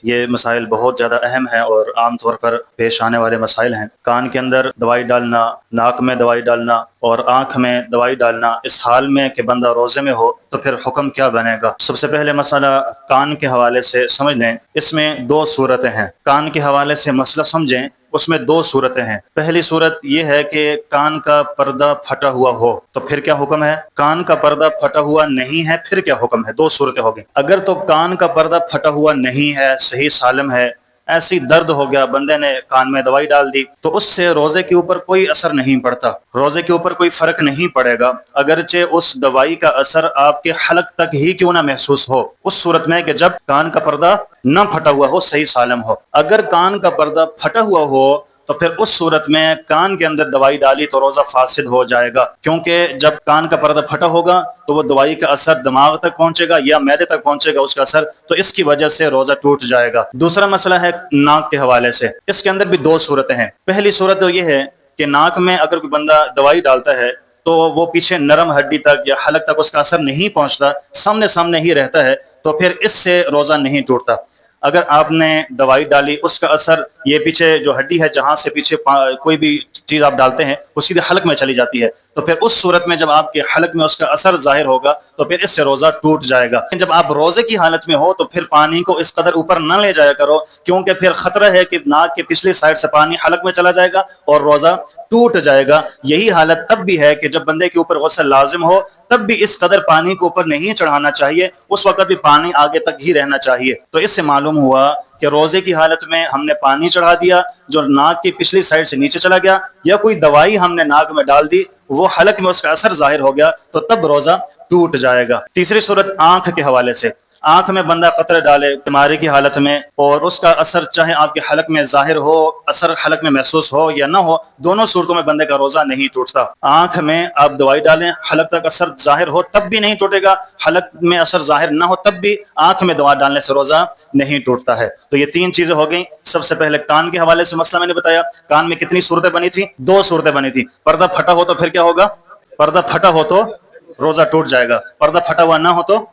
یہ مسائل بہت زیادہ اہم ہیں اور عام طور پر پیش آنے والے مسائل ہیں۔ کان کے اندر دوائی ڈالنا، ناک میں دوائی ڈالنا اور آنکھ میں دوائی ڈالنا اس حال میں کہ بندہ روزے میں ہو تو پھر حکم کیا بنے گا؟ سب سے پہلے مسئلہ کان کے حوالے سے سمجھ لیں۔ اس میں دو صورتیں ہیں۔ کان کے حوالے سے مسئلہ سمجھیں، اس میں دو صورتیں ہیں۔ پہلی صورت یہ ہے کہ کان کا پردہ پھٹا ہوا ہو تو پھر کیا حکم ہے؟ کان کا پردہ پھٹا ہوا نہیں ہے پھر کیا حکم ہے؟ دو صورتیں ہو گئی۔ اگر تو کان کا پردہ پھٹا ہوا نہیں ہے، صحیح سالم ہے، ایسی درد ہو گیا، بندے نے کان میں دوائی ڈال دی، تو اس سے روزے کے اوپر کوئی اثر نہیں پڑتا، روزے کے اوپر کوئی فرق نہیں پڑے گا، اگرچہ اس دوائی کا اثر آپ کے حلق تک ہی کیوں نہ محسوس ہو، اس صورت میں کہ جب کان کا پردہ نہ پھٹا ہوا ہو، صحیح سالم ہو۔ اگر کان کا پردہ پھٹا ہوا ہو تو پھر اس صورت میں کان کے اندر دوائی ڈالی تو روزہ فاسد ہو جائے گا، کیونکہ جب کان کا پردہ پھٹا ہوگا تو وہ دوائی کا اثر دماغ تک پہنچے گا یا معدے تک پہنچے گا اس کا اثر، تو اس کی وجہ سے روزہ ٹوٹ جائے گا۔ دوسرا مسئلہ ہے ناک کے حوالے سے۔ اس کے اندر بھی دو صورتیں ہیں۔ پہلی صورت تو یہ ہے کہ ناک میں اگر کوئی بندہ دوائی ڈالتا ہے تو وہ پیچھے نرم ہڈی تک یا حلق تک اس کا اثر نہیں پہنچتا، سامنے ہی رہتا ہے، تو پھر اس سے روزہ نہیں ٹوٹتا۔ اگر آپ نے دوائی ڈالی، اس کا اثر یہ پیچھے جو ہڈی ہے جہاں سے پیچھے کوئی بھی چیز آپ ڈالتے ہیں وہ سیدھے حلق میں چلی جاتی ہے، تو پھر اس صورت میں جب آپ کے حلق میں اس کا اثر ظاہر ہوگا تو پھر اس سے روزہ ٹوٹ جائے گا۔ جب آپ روزے کی حالت میں ہو تو پھر پانی کو اس قدر اوپر نہ لے جایا کرو، کیونکہ پھر خطرہ ہے کہ ناک کے پچھلی سائڈ سے پانی حلق میں چلا جائے گا اور روزہ ٹوٹ جائے گا۔ یہی حالت تب بھی ہے کہ جب بندے کے اوپر غسل لازم ہو، تب بھی اس قدر پانی کو اوپر نہیں چڑھانا چاہیے، اس وقت بھی پانی آگے تک ہی رہنا چاہیے۔ تو اس سے معلوم ہوا کہ روزے کی حالت میں ہم نے پانی چڑھا دیا جو ناک کی پچھلی سائڈ سے نیچے چلا گیا، یا کوئی دوائی ہم نے ناک میں ڈال دی، وہ حلق میں اس کا اثر ظاہر ہو گیا، تو تب روزہ ٹوٹ جائے گا۔ تیسری صورت آنکھ کے حوالے سے۔ آنکھ میں بندہ قطرے ڈالے بیماری کی حالت میں اور اس کا اثر چاہے آپ کے حلق میں ظاہر ہو، اثر حلق میں محسوس ہو یا نہ ہو، دونوں صورتوں میں بندے کا روزہ نہیں ٹوٹتا۔ آنکھ میں آپ دوائی ڈالیں، حلق تک اثر ظاہر ہو تب بھی نہیں ٹوٹے گا، حلق میں اثر ظاہر نہ ہو تب بھی آنکھ میں دوا ڈالنے سے روزہ نہیں ٹوٹتا ہے۔ تو یہ تین چیزیں ہو گئیں۔ سب سے پہلے کان کے حوالے سے مسئلہ میں نے بتایا۔ کان میں کتنی صورتیں بنی تھی؟ دو صورتیں بنی تھی۔ پردہ پھٹا ہو تو پھر کیا ہوگا؟ پردہ پھٹا ہو تو روزہ ٹوٹ جائے گا، پردہ پھٹا ہوا نہ ہو تو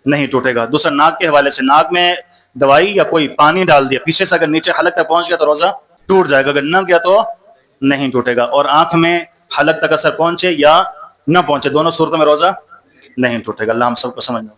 نہیں ٹوٹے گا۔ دوسرا ناک کے حوالے سے، ناک میں دوائی یا کوئی پانی ڈال دیا، پیچھے سے اگر نیچے حلق تک پہنچ گیا تو روزہ ٹوٹ جائے گا، اگر نہ گیا تو نہیں ٹوٹے گا۔ اور آنکھ میں حلق تک اثر پہنچے یا نہ پہنچے، دونوں صورتوں میں روزہ نہیں ٹوٹے گا۔ اللہ ہم سب کو سمجھنا۔